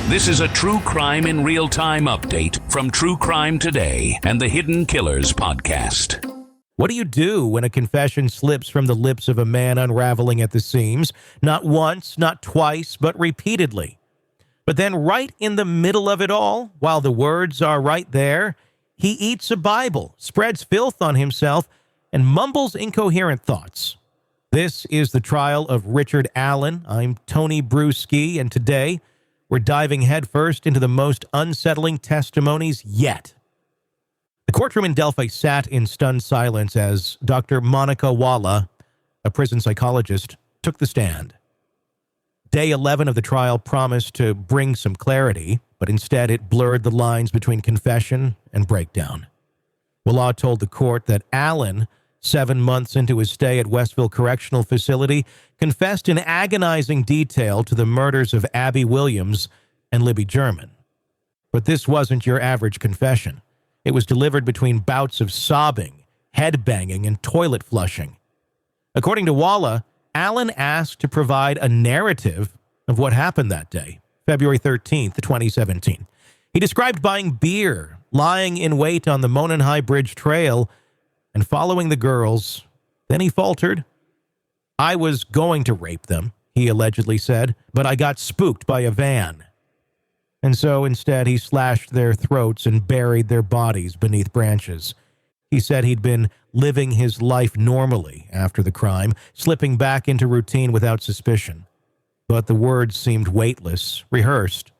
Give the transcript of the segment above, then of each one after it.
This is a True Crime in Real Time update from True Crime Today and the Hidden Killers podcast. What do you do when a confession slips from the lips of a man unraveling at the seams? Not once, not twice, but repeatedly. But then right in the middle of it all, while the words are right there, he eats a Bible, spreads filth on himself, and mumbles incoherent thoughts. This is the trial of Richard Allen. I'm Tony Brueski, and today we're diving headfirst into the most unsettling testimonies yet. The courtroom in Delphi sat in stunned silence as Dr. Monica Walla, a prison psychologist, took the stand. Day 11 of the trial promised to bring some clarity, but instead it blurred the lines between confession and breakdown. Walla told the court that Allen, 7 months into his stay at Westville Correctional Facility, confessed in agonizing detail to the murders of Abby Williams and Libby German. But this wasn't your average confession. It was delivered between bouts of sobbing, head-banging, and toilet flushing. According to Walla, Allen asked to provide a narrative of what happened that day, February 13th, 2017. He described buying beer, lying in wait on the Monon High Bridge Trail, and following the girls. Then he faltered. "I was going to rape them," he allegedly said, "but I got spooked by a van." And so instead he slashed their throats and buried their bodies beneath branches. He said he'd been living his life normally after the crime, slipping back into routine without suspicion. But the words seemed weightless, rehearsed.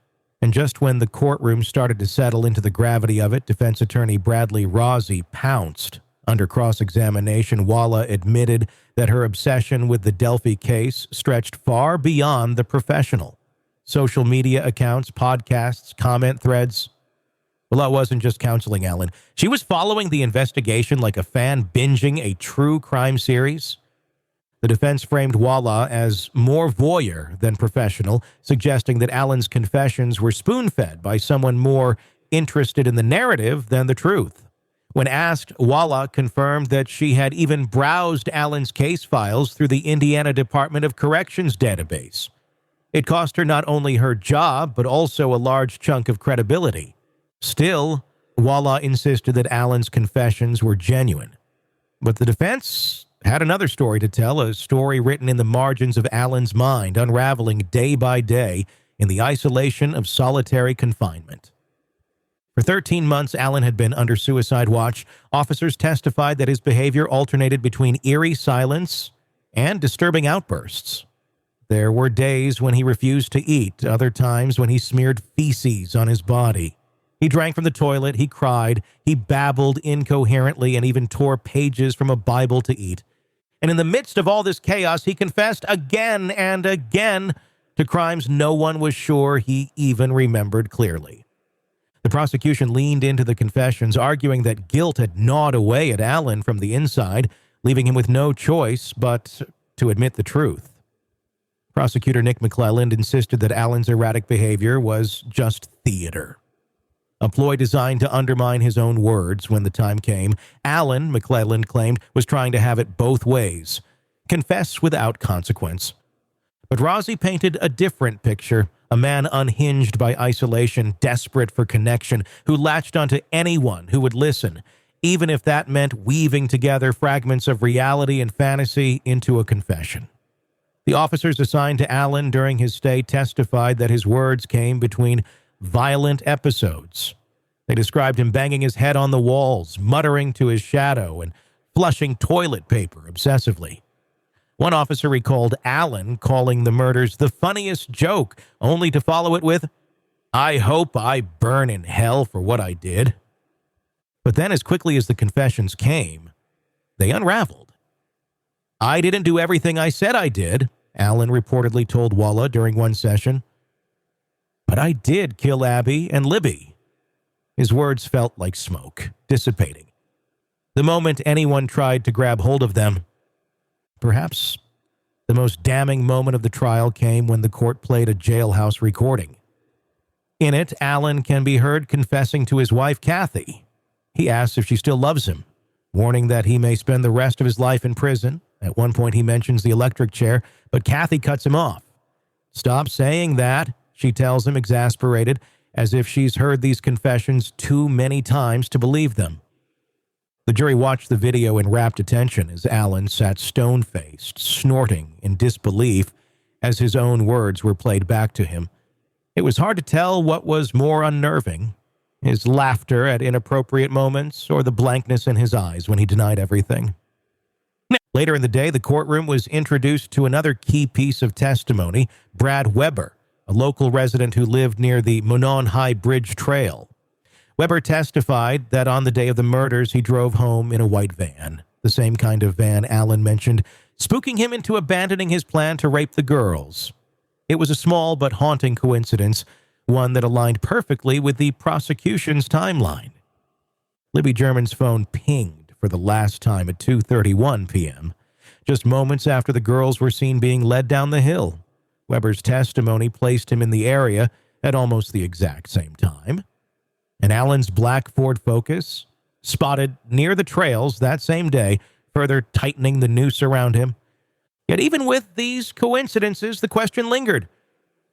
And just when the courtroom started to settle into the gravity of it, defense attorney Bradley Rossi pounced. Under cross-examination, Walla admitted that her obsession with the Delphi case stretched far beyond the professional. Social media accounts, podcasts, comment threads. Well, that wasn't just counseling Allen. She was following the investigation like a fan binging a true crime series. The defense framed Walla as more voyeur than professional, suggesting that Allen's confessions were spoon-fed by someone more interested in the narrative than the truth. When asked, Walla confirmed that she had even browsed Allen's case files through the Indiana Department of Corrections database. It cost her not only her job, but also a large chunk of credibility. Still, Walla insisted that Allen's confessions were genuine. But the defense had another story to tell, a story written in the margins of Allen's mind, unraveling day by day in the isolation of solitary confinement. For 13 months, Allen had been under suicide watch. Officers testified that his behavior alternated between eerie silence and disturbing outbursts. There were days when he refused to eat, other times when he smeared feces on his body. He drank from the toilet, he cried, he babbled incoherently, and even tore pages from a Bible to eat. And in the midst of all this chaos, he confessed again and again to crimes no one was sure he even remembered clearly. The prosecution leaned into the confessions, arguing that guilt had gnawed away at Allen from the inside, leaving him with no choice but to admit the truth. Prosecutor Nick McClelland insisted that Allen's erratic behavior was just theater, a ploy designed to undermine his own words when the time came. Allen, McClelland claimed, was trying to have it both ways, confess without consequence. But Rossi painted a different picture, a man unhinged by isolation, desperate for connection, who latched onto anyone who would listen, even if that meant weaving together fragments of reality and fantasy into a confession. The officers assigned to Allen during his stay testified that his words came between violent episodes. They described him banging his head on the walls, muttering to his shadow, and flushing toilet paper obsessively. One officer recalled Allen calling the murders the funniest joke, only to follow it with, "I hope I burn in hell for what I did." But then, as quickly as the confessions came, they unraveled. "I didn't do everything I said I did," Allen reportedly told Walla during one session. "But I did kill Abby and Libby." His words felt like smoke, dissipating. The moment anyone tried to grab hold of them, perhaps the most damning moment of the trial came when the court played a jailhouse recording. In it, Allen can be heard confessing to his wife, Kathy. He asks if she still loves him, warning that he may spend the rest of his life in prison. At one point, he mentions the electric chair, but Kathy cuts him off. "Stop saying that," she tells him, exasperated, as if she's heard these confessions too many times to believe them. The jury watched the video in rapt attention as Alan sat stone-faced, snorting in disbelief as his own words were played back to him. It was hard to tell what was more unnerving, his laughter at inappropriate moments or the blankness in his eyes when he denied everything. Later in the day, the courtroom was introduced to another key piece of testimony, Brad Weber, a local resident who lived near the Monon High Bridge Trail. Weber testified that on the day of the murders, he drove home in a white van, the same kind of van Alan mentioned, spooking him into abandoning his plan to rape the girls. It was a small but haunting coincidence, one that aligned perfectly with the prosecution's timeline. Libby German's phone pinged for the last time at 2:31 p.m., just moments after the girls were seen being led down the hill. Weber's testimony placed him in the area at almost the exact same time. And Alan's black Ford Focus, spotted near the trails that same day, further tightening the noose around him. Yet even with these coincidences, the question lingered.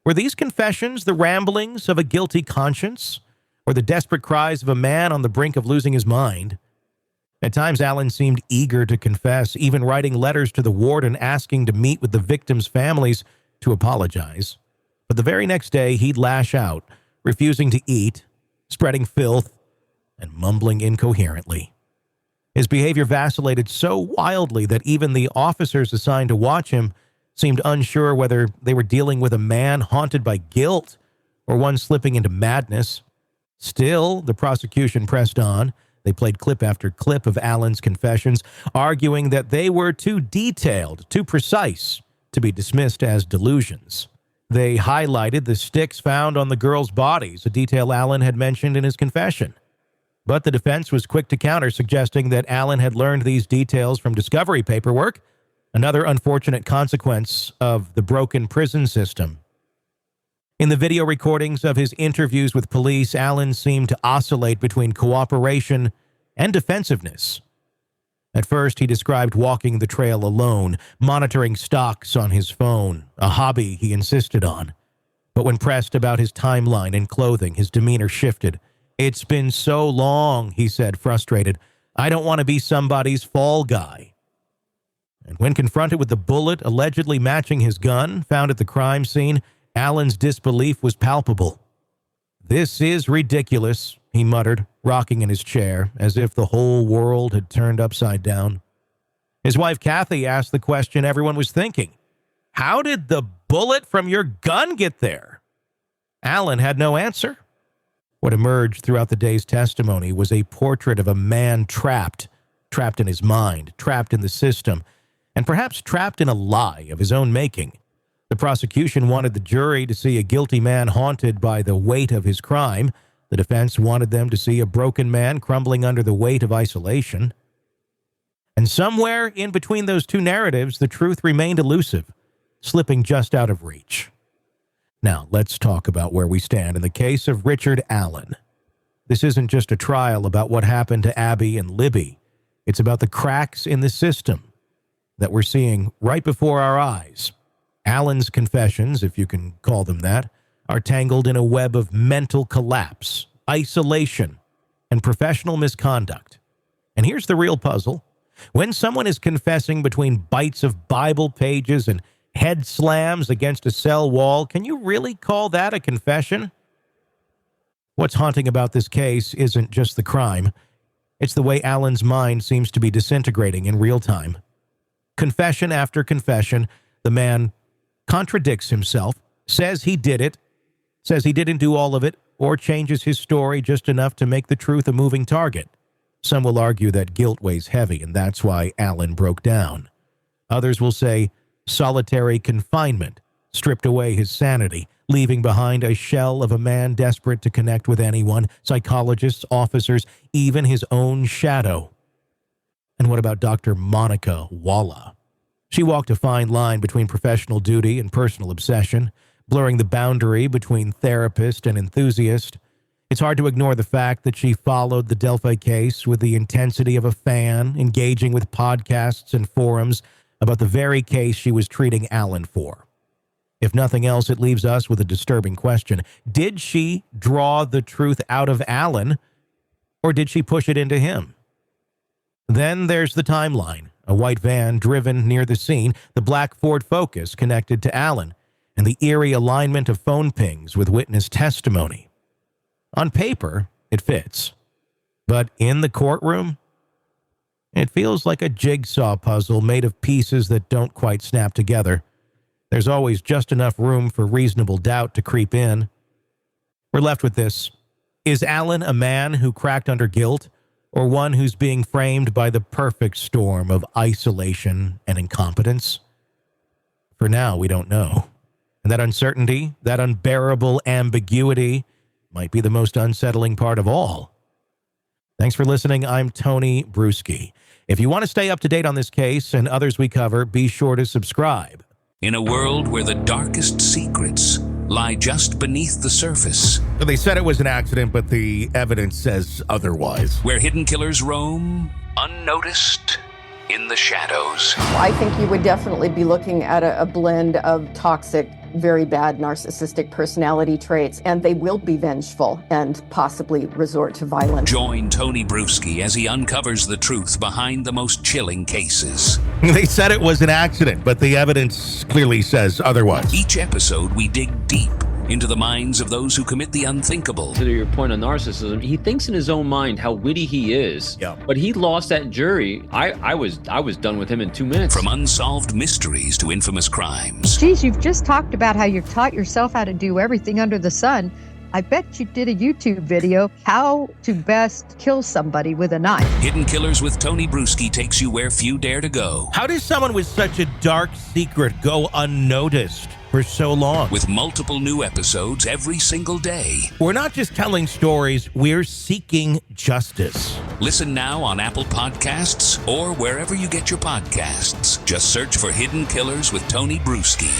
Were these confessions the ramblings of a guilty conscience, or the desperate cries of a man on the brink of losing his mind? At times, Alan seemed eager to confess, even writing letters to the warden asking to meet with the victims' families to apologize. But the very next day, he'd lash out, refusing to eat, spreading filth, and mumbling incoherently. His behavior vacillated so wildly that even the officers assigned to watch him seemed unsure whether they were dealing with a man haunted by guilt or one slipping into madness. Still, the prosecution pressed on. They played clip after clip of Alan's confessions, arguing that they were too detailed, too precise, to be dismissed as delusions. They highlighted the sticks found on the girls' bodies, a detail Alan had mentioned in his confession. But the defense was quick to counter, suggesting that Alan had learned these details from discovery paperwork, another unfortunate consequence of the broken prison system. In the video recordings of his interviews with police, Alan seemed to oscillate between cooperation and defensiveness. At first, he described walking the trail alone, monitoring stocks on his phone, a hobby he insisted on. But when pressed about his timeline and clothing, his demeanor shifted. "It's been so long," he said, frustrated. "I don't want to be somebody's fall guy." And when confronted with the bullet allegedly matching his gun found at the crime scene, Alan's disbelief was palpable. "This is ridiculous," he muttered, rocking in his chair, as if the whole world had turned upside down. His wife, Kathy, asked the question everyone was thinking. "How did the bullet from your gun get there?" Alan had no answer. What emerged throughout the day's testimony was a portrait of a man trapped in his mind, trapped in the system, and perhaps trapped in a lie of his own making. The prosecution wanted the jury to see a guilty man haunted by the weight of his crime. The defense wanted them to see a broken man crumbling under the weight of isolation. And somewhere in between those two narratives, the truth remained elusive, slipping just out of reach. Now, let's talk about where we stand in the case of Richard Allen. This isn't just a trial about what happened to Abby and Libby. It's about the cracks in the system that we're seeing right before our eyes. Allen's confessions, if you can call them that, are tangled in a web of mental collapse, isolation, and professional misconduct. And here's the real puzzle. When someone is confessing between bites of Bible pages and head slams against a cell wall, can you really call that a confession? What's haunting about this case isn't just the crime. It's the way Allen's mind seems to be disintegrating in real time. Confession after confession, the man contradicts himself, says he did it, says he didn't do all of it, or changes his story just enough to make the truth a moving target. Some will argue that guilt weighs heavy, and that's why Allen broke down. Others will say solitary confinement stripped away his sanity, leaving behind a shell of a man desperate to connect with anyone, psychologists, officers, even his own shadow. And what about Dr. Monica Walla? She walked a fine line between professional duty and personal obsession, blurring the boundary between therapist and enthusiast. It's hard to ignore the fact that she followed the Delphi case with the intensity of a fan, engaging with podcasts and forums about the very case she was treating Allen for. If nothing else, it leaves us with a disturbing question. Did she draw the truth out of Alan, or did she push it into him? Then there's the timeline. A white van driven near the scene, the black Ford Focus connected to Alan, and the eerie alignment of phone pings with witness testimony. On paper, it fits. But in the courtroom, it feels like a jigsaw puzzle made of pieces that don't quite snap together. There's always just enough room for reasonable doubt to creep in. We're left with this. Is Alan a man who cracked under guilt, or one who's being framed by the perfect storm of isolation and incompetence? For now, we don't know. And that uncertainty, that unbearable ambiguity, might be the most unsettling part of all. Thanks for listening. I'm Tony Brueski. If you want to stay up to date on this case and others we cover, be sure to subscribe. In a world where the darkest secrets lie just beneath the surface, They said it was an accident, but the evidence says otherwise. where hidden killers roam unnoticed in the shadows. I think you would definitely be looking at a blend of toxic, very bad narcissistic personality traits, and they will be vengeful and possibly resort to violence. Join Tony Brueski as he uncovers the truth behind the most chilling cases. They said it was an accident, but the evidence clearly says otherwise. Each episode, we dig deep into the minds of those who commit the unthinkable. To your point on narcissism, he thinks in his own mind how witty he is. Yeah. But he lost that jury. I was done with him in 2 minutes. From unsolved mysteries to infamous crimes. Geez, you've just talked about how you've taught yourself how to do everything under the sun. I bet you did a YouTube video, how to best kill somebody with a knife. Hidden Killers with Tony Brueski takes you where few dare to go. How does someone with such a dark secret go unnoticed for so long? With multiple new episodes every single day. We're not just telling stories, we're seeking justice. Listen now on Apple Podcasts or wherever you get your podcasts. Just search for Hidden Killers with Tony Brueski.